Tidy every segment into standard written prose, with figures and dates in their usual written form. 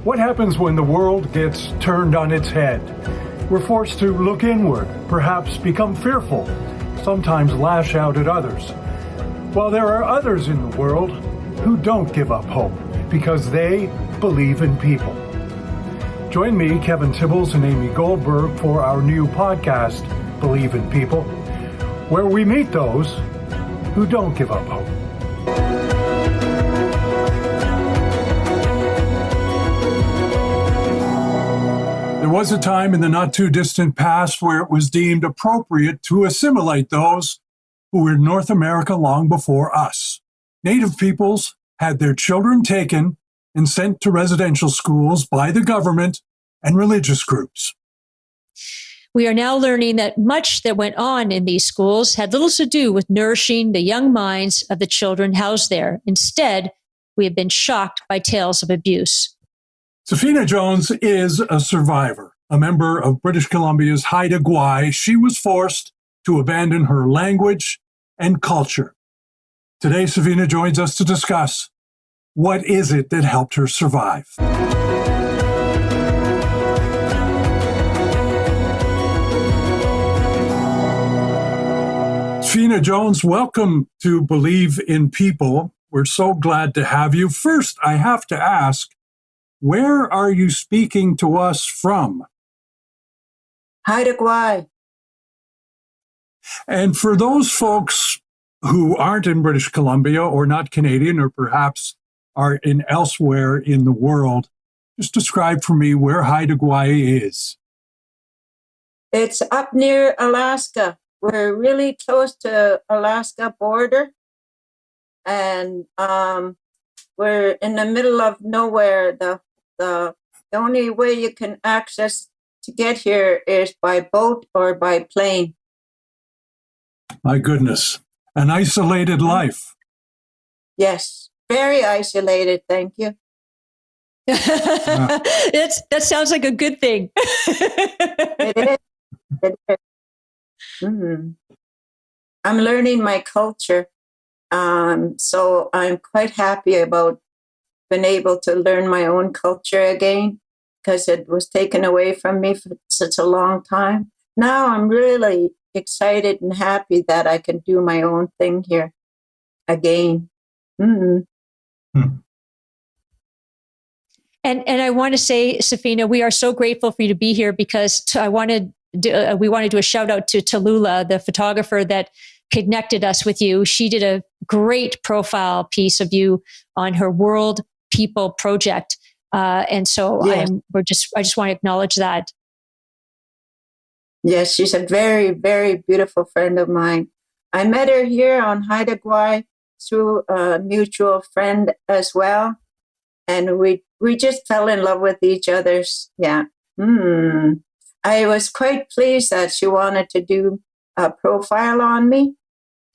What happens when the world gets turned on its head? We're forced to look inward, perhaps become fearful, sometimes lash out at others. While there are others in the world who don't give up hope because they believe in people. Join me, Kevin Tibbles, and Amy Goldberg for our new podcast, Believe in People, where we meet those who don't give up hope. There was a time in the not-too-distant past where it was deemed appropriate to assimilate those who were in North America long before us. Native peoples had their children taken and sent to residential schools by the government and religious groups. We are now learning that much that went on in these schools had little to do with nourishing the young minds of the children housed there. Instead, we have been shocked by tales of abuse. Sphenia Jones is a survivor, a member of British Columbia's Haida Gwaii. She was forced to abandon her language and culture. Today, Sphenia joins us to discuss what is it that helped her survive. Sphenia Jones, welcome to Believe in People. We're so glad to have you. First, I have to ask, where are you speaking to us from? Haida Gwaii. And for those folks who aren't in British Columbia or not Canadian or perhaps are in elsewhere in the world, just describe for me where Haida Gwaii is. It's up near Alaska. We're really close to Alaska border. And we're in the middle of nowhere. The only way you can access to get here is by boat or by plane. My goodness. An isolated life. Yes, very isolated, thank you. That sounds like a good thing. It is. It is. Mm-hmm. I'm learning my culture. So I'm quite happy about being able to learn my own culture again, because it was taken away from me for such a long time. Now I'm really excited and happy that I can do my own thing here again. Mm-hmm. And I want to say, Sphenia, we are so grateful for you to be here because we want to do a shout out to Tallulah, the photographer that connected us with you. She did a great profile piece of you on her World People project. And so yes. I just want to acknowledge that. Yes, she's a very, very beautiful friend of mine. I met her here on Haida Gwaii through a mutual friend as well. And we just fell in love with each other's. Yeah. I was quite pleased that she wanted to do a profile on me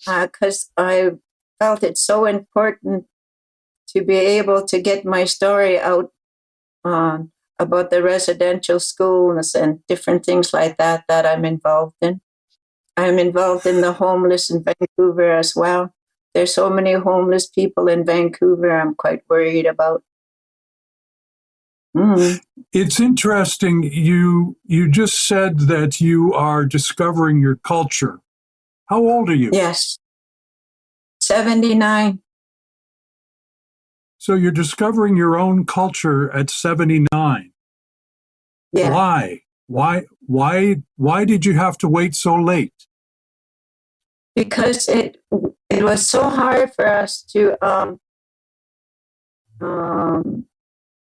because I felt it's so important to be able to get my story out about the residential schools and different things like that I'm involved in. I'm involved in the homeless in Vancouver as well. There's so many homeless people in Vancouver I'm quite worried about. It's interesting. You just said that you are discovering your culture. How old are you? Yes. 79. So you're discovering your own culture at 79. Yeah. Why did you have to wait so late? Because it was so hard for us to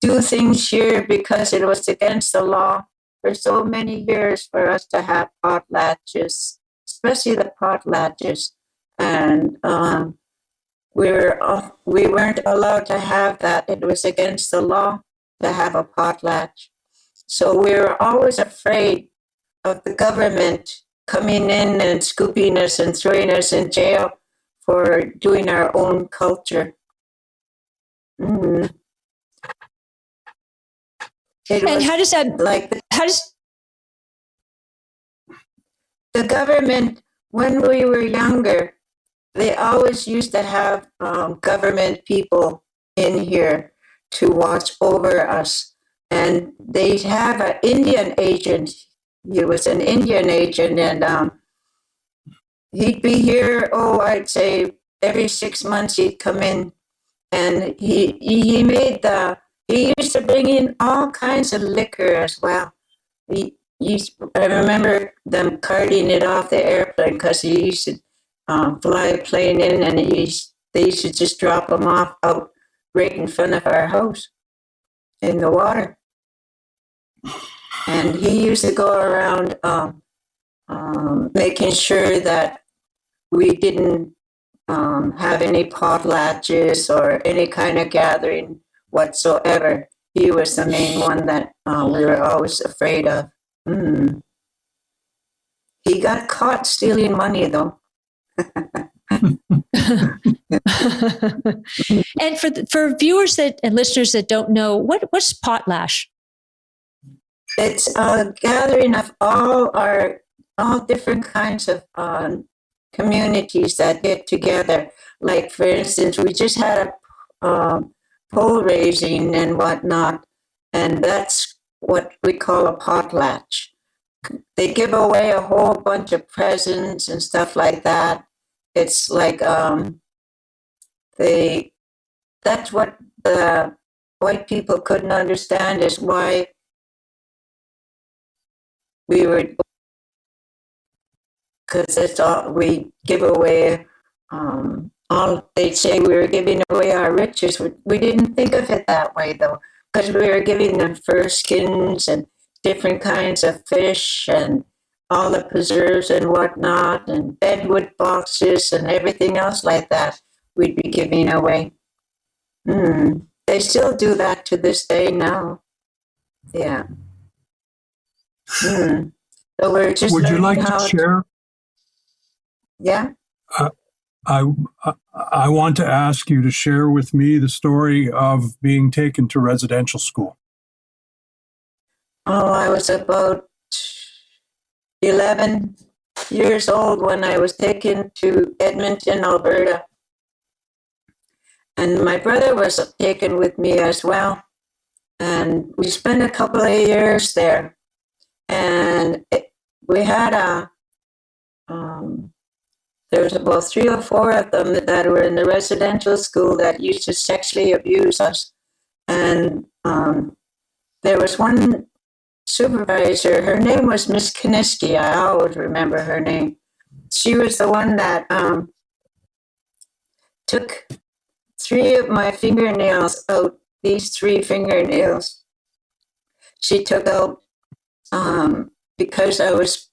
do things here because it was against the law for so many years for us to have potlatches, especially the potlatches. And we weren't allowed to have that. It was against the law to have a potlatch. So we were always afraid of the government coming in and scooping us and throwing us in jail for doing our own culture. And how does that, the government, when we were younger, they always used to have government people in here to watch over us. and they have an Indian agent. He was an Indian agent, and he'd be here. Oh, I'd say every 6 months he'd come in, and he used to bring in all kinds of liquor as well. I remember them carting it off the airplane because he used to fly a plane in, and they used to just drop them off out right in front of our house in the water. And he used to go around making sure that we didn't have any potlatches or any kind of gathering whatsoever. He was the main one that we were always afraid of. Mm. He got caught stealing money, though. And for viewers and listeners that don't know, what's potlatch? It's a gathering of all different kinds of communities that get together. Like, for instance, we just had a pole raising and whatnot, and that's what we call a potlatch. They give away a whole bunch of presents and stuff like that. It's like that's what the white people couldn't understand, is why we would, because it's all we give away. All they'd say we were giving away our riches. We didn't think of it that way, though, because we were giving them fur skins and different kinds of fish and all the preserves and whatnot, and bedwood boxes and everything else like that we'd be giving away. They still do that to this day now. Yeah. So we're just. Would you like to share? Yeah. I want to ask you to share with me the story of being taken to residential school. Oh, I was about 11 years old when I was taken to Edmonton, Alberta. And my brother was taken with me as well. And we spent a couple of years there. And we had there was about 3 or 4 of them that were in the residential school that used to sexually abuse us. And there was one supervisor, her name was Miss Kiniski. I always remember her name. She was the one that took 3 of my fingernails out, these 3 fingernails. She took out because I was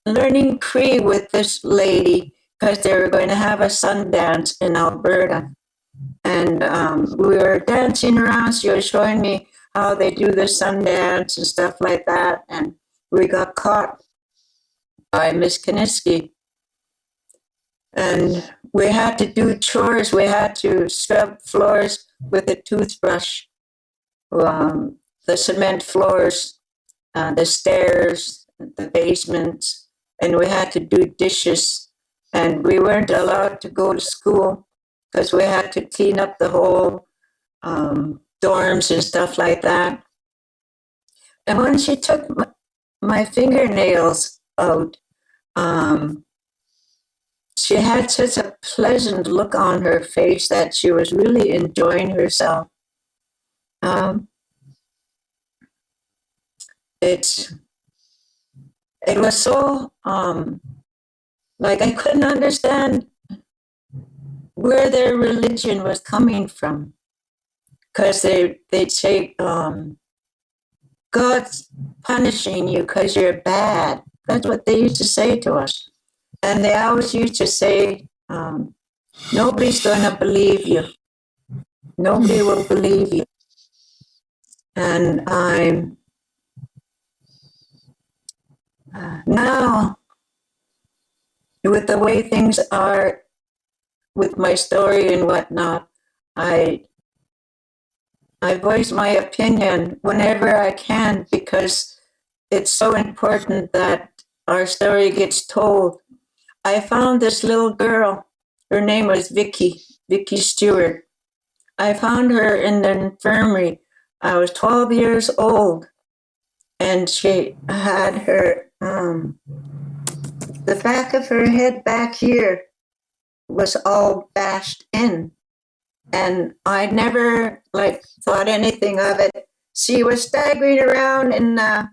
learning Cree with this lady because they were going to have a Sundance in Alberta. And we were dancing around. She was showing me how they do the Sundance and stuff like that. And we got caught by Miss Kiniski. And we had to do chores. We had to scrub floors with a toothbrush, the cement floors, the stairs, the basements. And we had to do dishes, and we weren't allowed to go to school because we had to clean up the whole dorms and stuff like that. And when she took my fingernails out, she had such a pleasant look on her face that she was really enjoying herself. It was so, like, I couldn't understand where their religion was coming from. Because they'd say, God's punishing you because you're bad. That's what they used to say to us. And they always used to say, nobody's going to believe you. Nobody will believe you. And now, with the way things are with my story and whatnot, I voice my opinion whenever I can because it's so important that our story gets told. I found this little girl. Her name was Vicky Stewart. I found her in the infirmary. I was 12 years old, and she had her, the back of her head back here was all bashed in. And I never thought anything of it. She was staggering around in the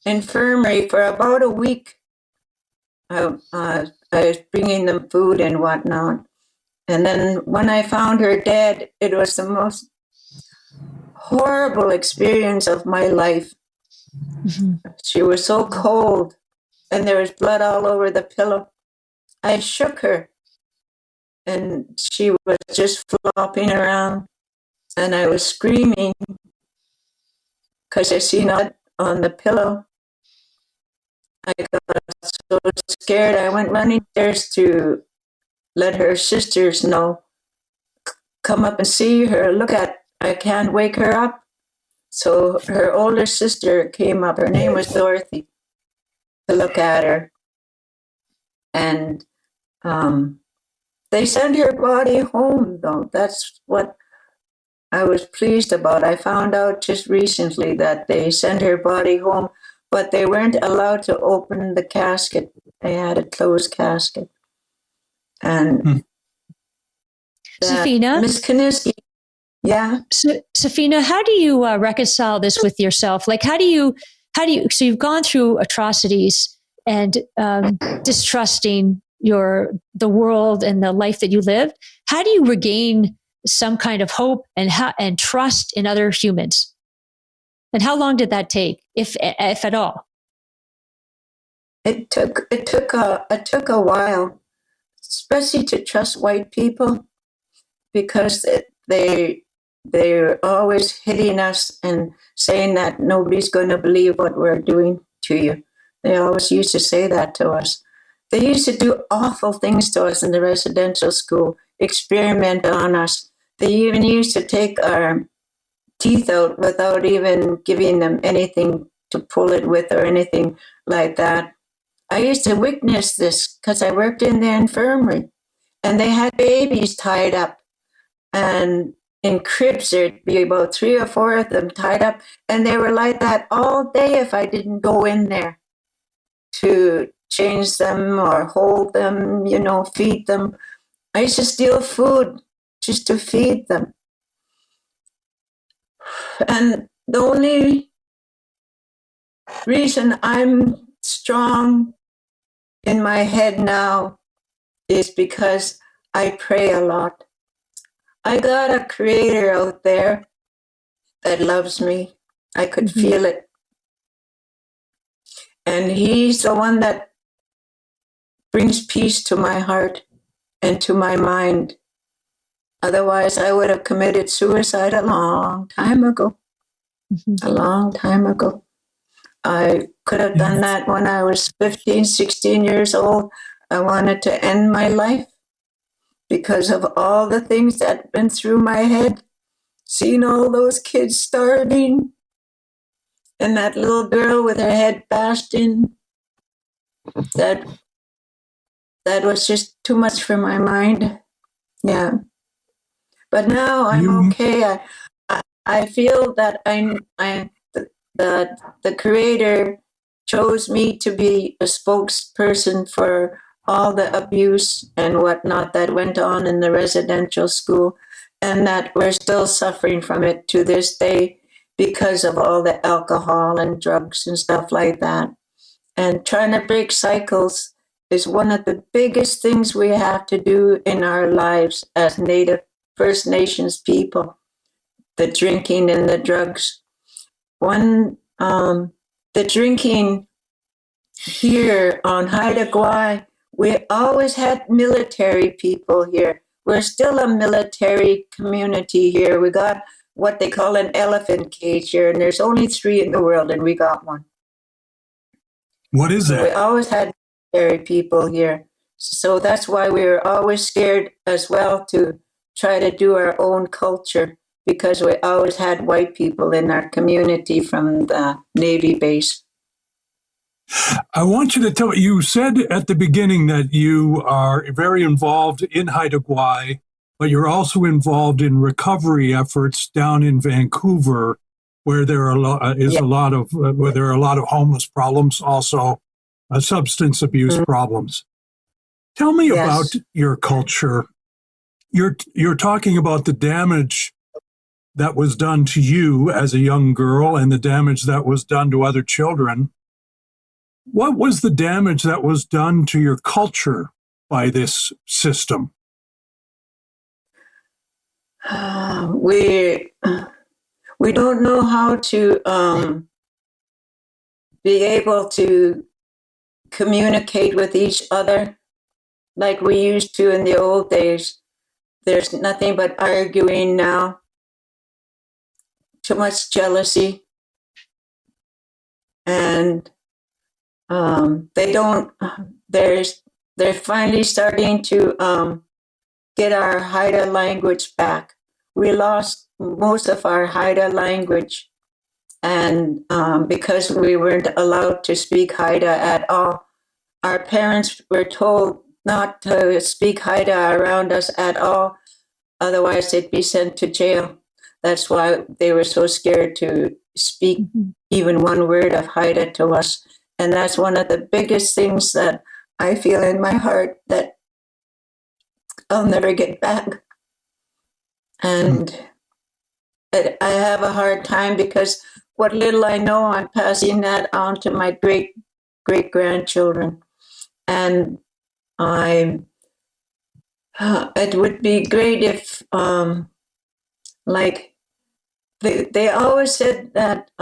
infirmary for about a week. I was bringing them food and whatnot. And then when I found her dead, it was the most horrible experience of my life. Mm-hmm. She was so cold, and there was blood all over the pillow. I shook her, and she was just flopping around, and I was screaming because I seen blood on the pillow. I got so scared, I went running upstairs to let her sisters know, come up and see her, I can't wake her up. So her older sister came up, her name was Dorothy, to look at her. And they sent her body home, though. That's what I was pleased about. I found out just recently that they sent her body home, but they weren't allowed to open the casket. They had a closed casket. And Sphenia? Miss Kaniski, yeah. Sphenia, how do you reconcile this with yourself? Like, how do you, so you've gone through atrocities and distrusting the world and the life that you lived. How do you regain some kind of hope and trust in other humans? And how long did that take, if at all? It took a while, especially to trust white people, because they're always hitting us and saying that nobody's going to believe what we're doing to you. They always used to say that to us. They used to do awful things to us in the residential school, experiment on us. They even used to take our teeth out without even giving them anything to pull it with or anything like that. I used to witness this because I worked in the infirmary, and they had babies tied up, and in cribs there'd be about 3 or 4 of them tied up, and they were like that all day if I didn't go in there to change them or hold them, feed them. I used to steal food just to feed them. And the only reason I'm strong in my head now is because I pray a lot. I got a creator out there that loves me. I could feel it. And he's the one that brings peace to my heart and to my mind. Otherwise, I would have committed suicide a long time ago. A long time ago. I could have done that when I was 15, 16 years old. I wanted to end my life because of all the things that went through my head. Seeing all those kids starving and that little girl with her head bashed in. That was just too much for my mind. Yeah. But now I'm okay. I feel that the Creator chose me to be a spokesperson for all the abuse and whatnot that went on in the residential school, and that we're still suffering from it to this day because of all the alcohol and drugs and stuff like that. And trying to break cycles is one of the biggest things we have to do in our lives as Native First Nations people. The drinking and the drugs. The drinking here on Haida Gwaii, we always had military people here. We're still a military community here. We got what they call an elephant cage here, and there's only 3 in the world, and we got one. What is that? We always had military people here. So that's why we were always scared as well to try to do our own culture, because we always had white people in our community from the Navy base. I want you to tell me, you said at the beginning that you are very involved in Haida Gwaii. but you're also involved in recovery efforts down in Vancouver, where there are Yeah. where there are a lot of homeless problems, also substance abuse problems. Tell me about Yes. your culture. You're talking about the damage that was done to you as a young girl and the damage that was done to other children. What was the damage that was done to your culture by this system? We don't know how to be able to communicate with each other like we used to in the old days. There's nothing but arguing now, too much jealousy, and they don't. They're finally starting to get our Haida language back. We lost most of our Haida language, and because we weren't allowed to speak Haida at all, our parents were told not to speak Haida around us at all, otherwise they'd be sent to jail. That's why they were so scared to speak even one word of Haida to us. And that's one of the biggest things that I feel in my heart that I'll never get back. And I have a hard time because what little I know, I'm passing that on to my great grandchildren. And it would be great if, like, they always said that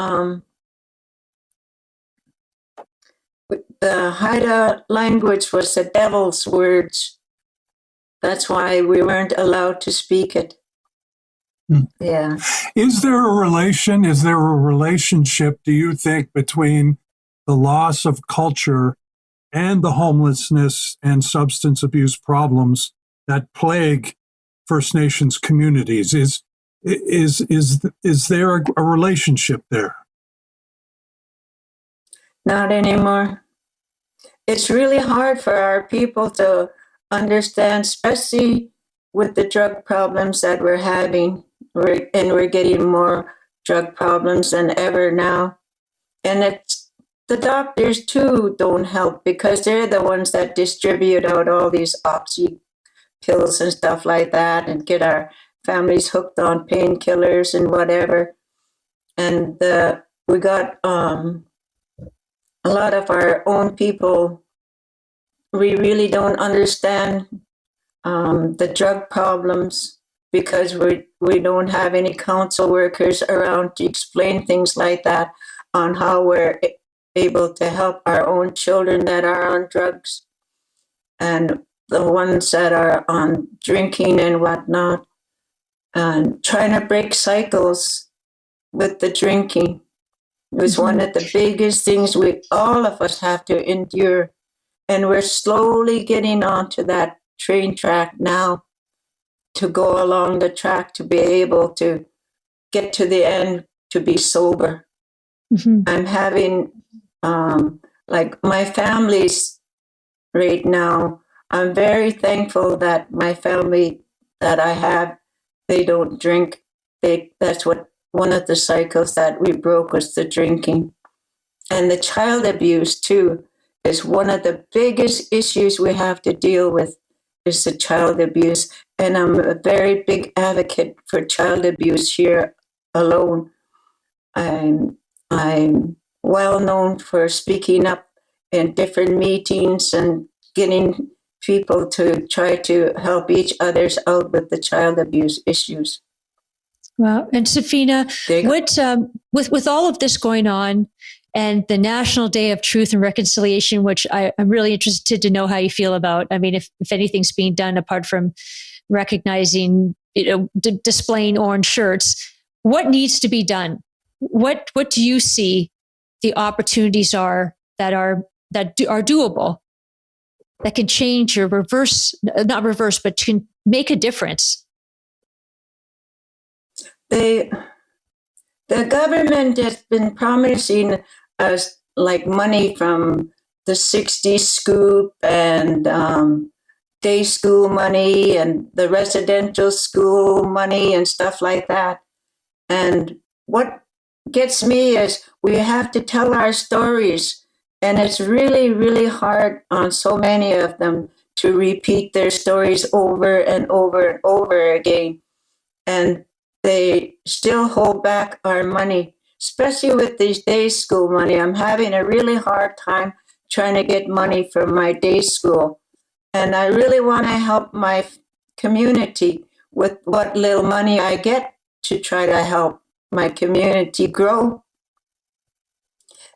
the Haida language was the devil's words. That's why we weren't allowed to speak it. Yeah. Is there a relationship, do you think, between the loss of culture and the homelessness and substance abuse problems that plague First Nations communities? Is there a relationship there? Not anymore. It's really hard for our people to understand, especially with the drug problems that we're having. We're getting more drug problems than ever now. And it's the doctors too don't help because they're the ones that distribute out all these oxy pills and stuff like that and get our families hooked on painkillers and whatever. And we got a lot of our own people. We really don't understand the drug problems because we don't have any council workers around to explain things like that on how we're able to help our own children that are on drugs and the ones that are on drinking and whatnot, and trying to break cycles with the drinking was one of the biggest things all of us have to endure. And we're slowly getting onto that train track now to go along the track to be able to get to the end to be sober. I'm having, like my family's right now, I'm very thankful that my family that I have, they don't drink. That's what one of the cycles that we broke was the drinking. And the child abuse too is one of the biggest issues we have to deal with is the child abuse. And I'm a very big advocate for child abuse here alone. I'm well known for speaking up in different meetings and getting people to try to help each others out with the child abuse issues. Wow. And Sphenia, with all of this going on and the National Day of Truth and Reconciliation, which I'm really interested to know how you feel about. I mean, if anything's being done apart from recognizing, displaying orange shirts, what needs to be done? What do you see the opportunities are that are doable, that can change or not reverse, but can make a difference? The government has been promising us like money from the 60s scoop and day school money and the residential school money and stuff like that. And what gets me is we have to tell our stories. And it's really, really hard on so many of them to repeat their stories over and over and over again. And they still hold back our money, especially with these day school money. I'm having a really hard time trying to get money for my day school. And I really want to help my community with what little money I get to try to help my community grow.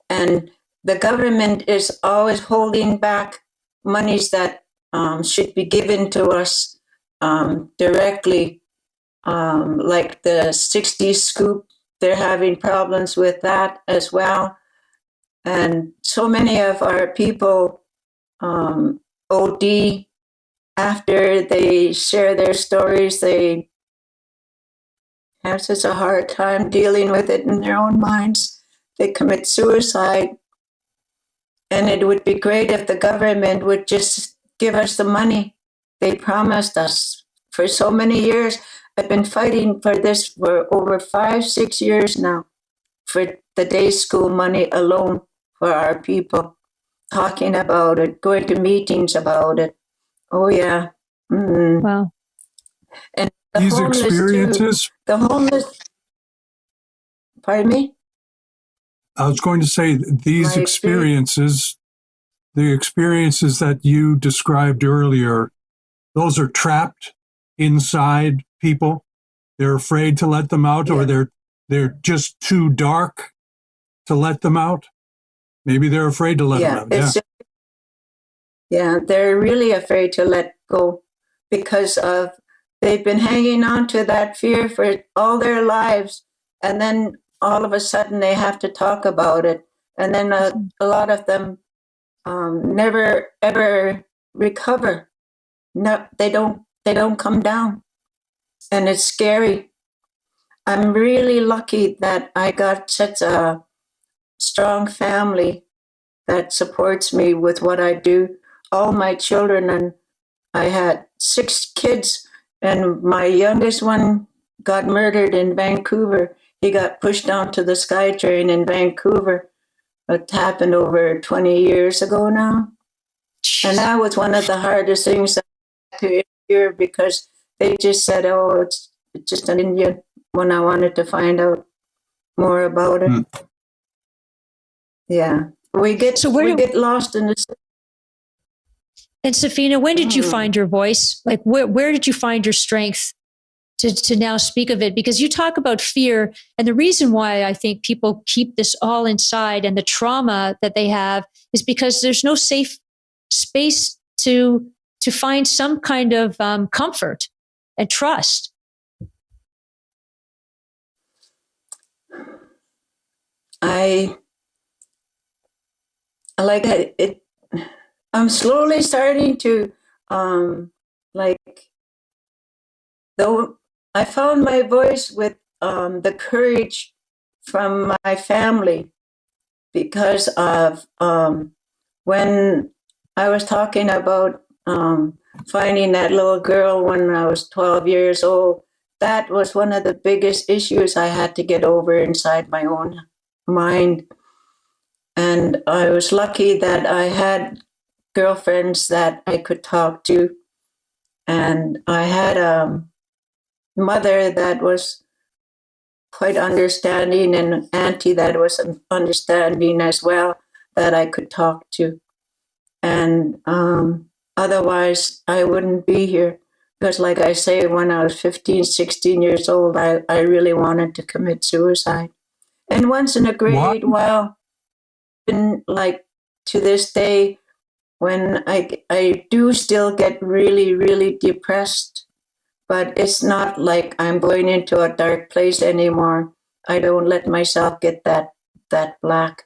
And the government is always holding back monies that should be given to us directly, like the 60 scoop. They're having problems with that as well. And so many of our people OD after they share their stories. They have such a hard time dealing with it in their own minds. They commit suicide. And it would be great if the government would just give us the money they promised us. For so many years, I've been fighting for this for over 5-6 years now, for the day school money alone for our people, talking about it, going to meetings about it. Oh, yeah. Mm-hmm. Wow. And the These homeless experiences, too. The homeless, pardon me? I was going to say, these experiences, the experiences that you described earlier, those are trapped inside people. They're afraid to let them out, or they're just too dark to let them out. Maybe they're afraid to let them out. Yeah, they're really afraid to let go because of they've been hanging on to that fear for all their lives, and then all of a sudden they have to talk about it, and then a lot of them never ever recover. No, they don't come down, and it's scary. I'm really lucky that I got such a strong family that supports me with what I do. All my children, and I had 6 kids, and my youngest one got murdered in Vancouver. He got pushed onto the SkyTrain in Vancouver. It happened over 20 years ago now. And that was one of the hardest things to hear, because they just said, oh, it's just an Indian, when I wanted to find out more about it. Yeah. We get lost in the. And Sphenia, when did you find your voice? Like, where did you find your strength to now speak of it? Because you talk about fear, and the reason why I think people keep this all inside and the trauma that they have is because there's no safe space to find some kind of comfort and trust. I like it. I'm slowly starting to, though I found my voice with the courage from my family, because of when I was talking about finding that little girl when I was 12 years old. That was one of the biggest issues I had to get over inside my own mind. And I was lucky that I had girlfriends that I could talk to. And I had a mother that was quite understanding, and an auntie that was understanding as well, that I could talk to. And otherwise, I wouldn't be here. Because like I say, when I was 15, 16 years old, I really wanted to commit suicide. And once in a great while, been like to this day, when I do still get really, really depressed, but it's not like I'm going into a dark place anymore. I don't let myself get that black.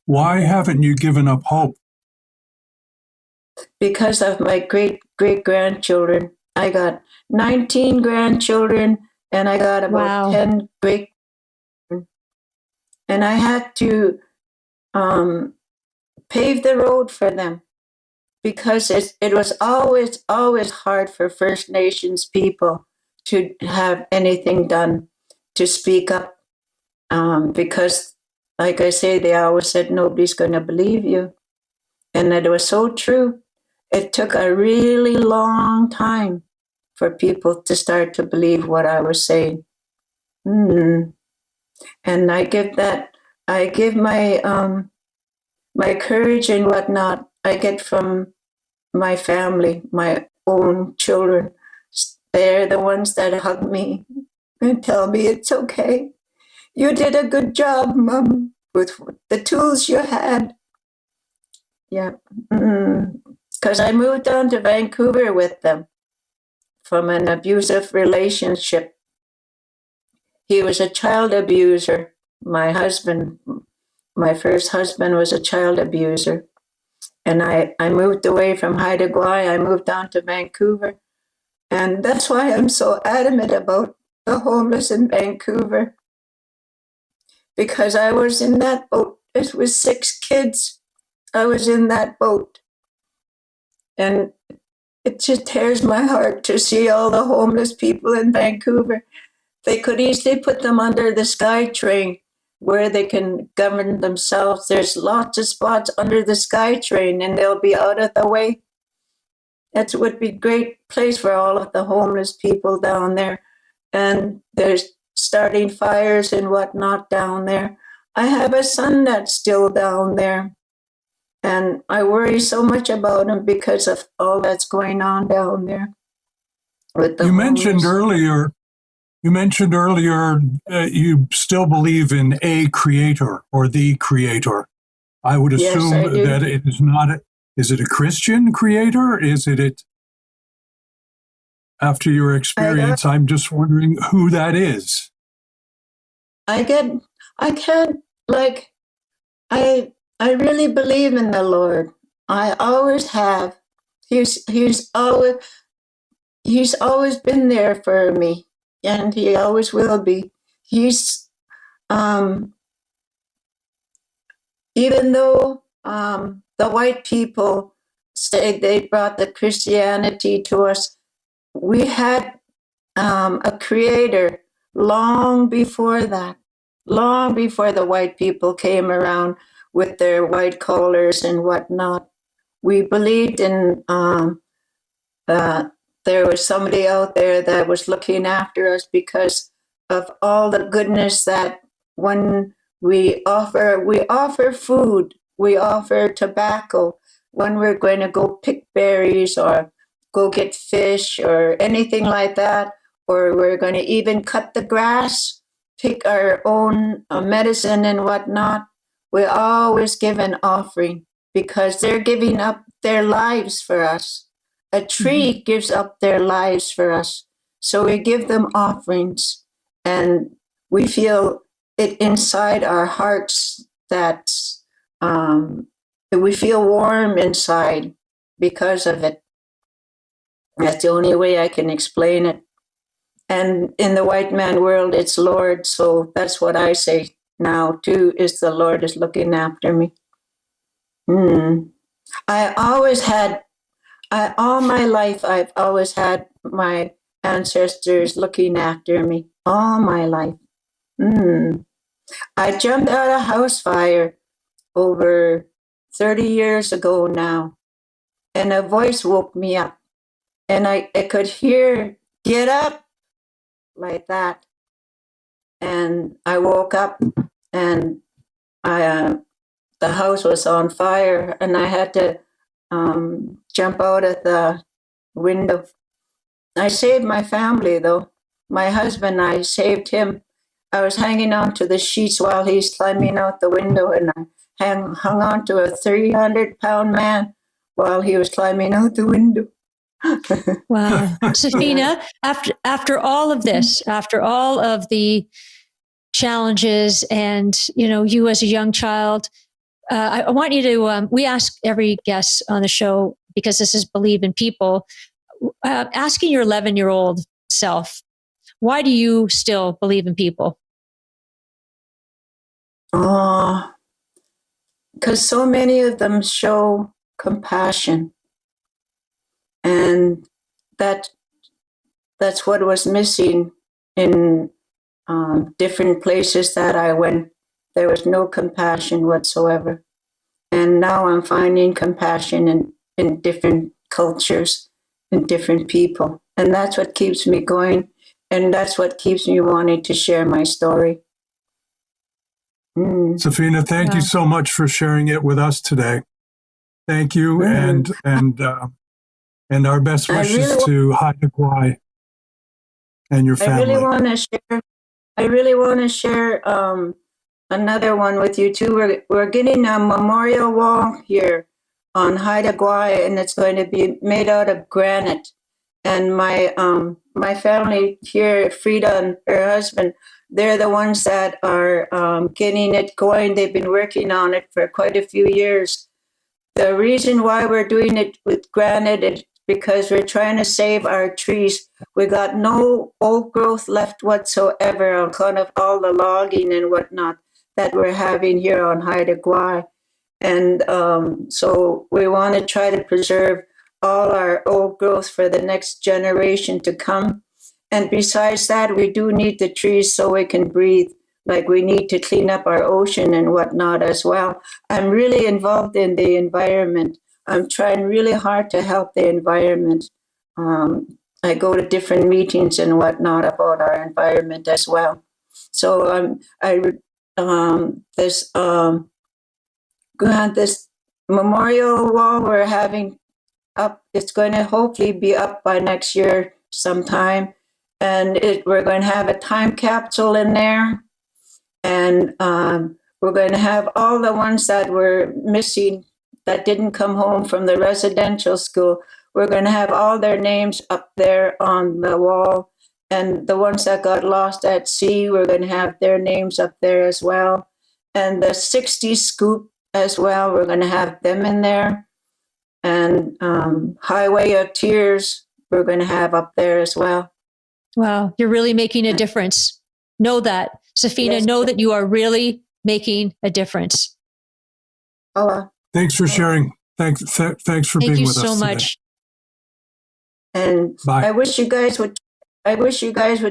Why haven't you given up hope? Because of my great grandchildren. I got 19 grandchildren, and I got about 10 great. And I had to pave the road for them. because it was always hard for First Nations people to have anything done, to speak up, because, like I say, they always said nobody's going to believe you. And it was so true. It took a really long time for people to start to believe what I was saying. And I give my courage and whatnot, I get from my family, my own children. They're the ones that hug me and tell me it's okay. You did a good job, Mom, with the tools you had. Yeah. Because I moved down to Vancouver with them from an abusive relationship. He was a child abuser. My husband, my first husband, was a child abuser. And I moved away from Haida Gwaii. I moved down to Vancouver. And that's why I'm so adamant about the homeless in Vancouver. Because I was in that boat. It was 6 kids. I was in that boat. And it just tears my heart to see all the homeless people in Vancouver. They could easily put them under the SkyTrain where they can govern themselves. There's lots of spots under the SkyTrain and they'll be out of the way. That would be a great place for all of the homeless people down there. And there's starting fires and whatnot down there. I have a son that's still down there. And I worry so much about him because of all that's going on down there with the homeless. You mentioned earlier you still believe in a creator or the creator. I would assume Yes, that it is not. Is it a Christian creator? Is it? After your experience, I'm just wondering who that is. I can't, like, I really believe in the Lord. I always have. He's always been there for me, and he always will be. He's even though the white people say they brought the Christianity to us, we had a creator long before that, long before the white people came around with their white collars and whatnot. We believed in there was somebody out there that was looking after us because of all the goodness that when we offer food, we offer tobacco when we're going to go pick berries or go get fish or anything like that, or we're going to even cut the grass, pick our own medicine and whatnot. We always give an offering because they're giving up their lives for us. A tree gives up their lives for us. So we give them offerings and we feel it inside our hearts that we feel warm inside because of it. That's the only way I can explain it. And in the white man world, it's Lord. So that's what I say now too, is the Lord is looking after me. I always had all my life, I've always had my ancestors looking after me. All my life. I jumped out of a house fire over 30 years ago now, and a voice woke me up, and I could hear, "Get up," like that. And I woke up, and the house was on fire, and I had to jump out of the window. I saved my family, though. My husband, I saved him. I was hanging on to the sheets while he's climbing out the window, and I hung on to a 300-pound man while he was climbing out the window. Wow. Sphenia, after all of this, after all of the challenges and, you as a young child, I want you to, we ask every guest on the show, because this is Believe in People, asking your 11-year-old self, why do you still believe in people? Oh, because so many of them show compassion. And that's what was missing in different places that I went. There was no compassion whatsoever. And now I'm finding compassion in different cultures and different people. And that's what keeps me going. And that's what keeps me wanting to share my story. Sphenia, thank you so much for sharing it with us today. Thank you, and our best wishes to Haida Gwaii and your family. I really want to share another one with you too. We're getting a memorial wall here on Haida Gwaii, and it's going to be made out of granite. And my family here, Frida and her husband, they're the ones that are getting it going. They've been working on it for quite a few years. The reason why we're doing it with granite is because we're trying to save our trees. We got no old growth left whatsoever on account of all the logging and whatnot that we're having here on Haida Gwaii. And so we want to try to preserve all our old growth for the next generation to come. And besides that, we do need the trees so we can breathe. Like we need to clean up our ocean and whatnot as well. I'm really involved in the environment. I'm trying really hard to help the environment. I go to different meetings and whatnot about our environment as well. So this memorial wall we're having up, it's going to hopefully be up by next year sometime. And we're going to have a time capsule in there. And we're going to have all the ones that were missing, that didn't come home from the residential school. We're going to have all their names up there on the wall. And the ones that got lost at sea, we're going to have their names up there as well. And the 60s scoop as well, we're going to have them in there. And Highway of Tears, we're going to have up there as well. Wow, you're really making a difference. Know that. Sphenia, yes. Know that you are really making a difference. Thanks for sharing. Thanks for being with us. Thank you so much. And bye. I wish you guys would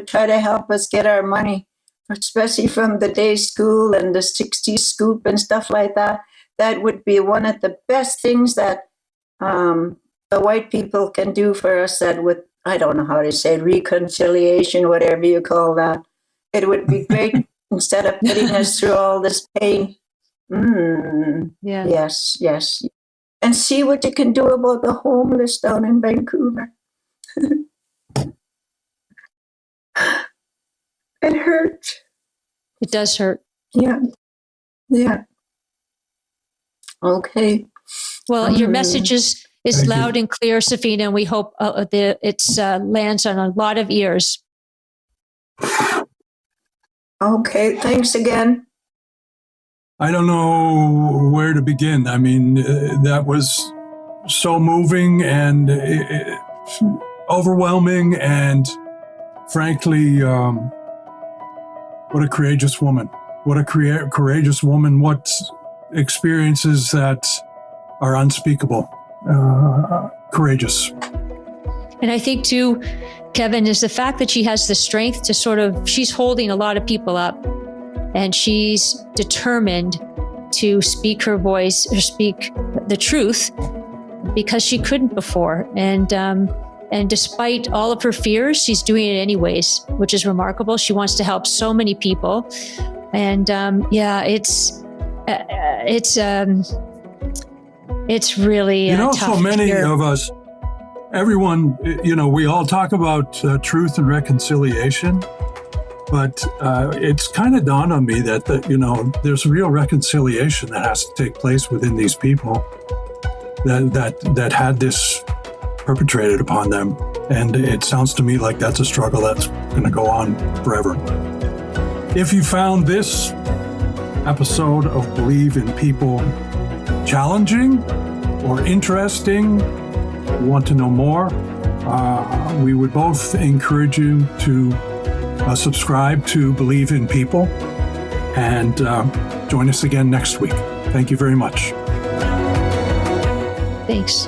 try to help us get our money, especially from the day school and the 60s scoop and stuff like that. That would be one of the best things that the white people can do for us. That with, I don't know how to say, reconciliation, whatever you call that. It would be great instead of putting us through all this pain. Yeah. Yes. And see what you can do about the homeless down in Vancouver. It hurts. It does hurt. Yeah. Okay. Well, your message is loud and clear, Sphenia, and we hope it lands on a lot of ears. Okay, thanks again. I don't know where to begin. I mean, that was so moving and overwhelming, and frankly, what a courageous woman. What a courageous woman. What experiences that are unspeakable. Courageous. And I think too, Kevin, is the fact that she has the strength to she's holding a lot of people up, and she's determined to speak her voice or speak the truth because she couldn't before. And despite all of her fears, she's doing it anyways, which is remarkable. She wants to help so many people. And it's really tough. So many of us, everyone, we all talk about truth and reconciliation, but it's kind of dawned on me that there's real reconciliation that has to take place within these people that had this perpetrated upon them. And it sounds to me like that's a struggle that's going to go on forever. If you found this episode of Believe in People challenging or interesting, want to know more, we would both encourage you to subscribe to Believe in People and join us again next week. Thank you very much. Thanks.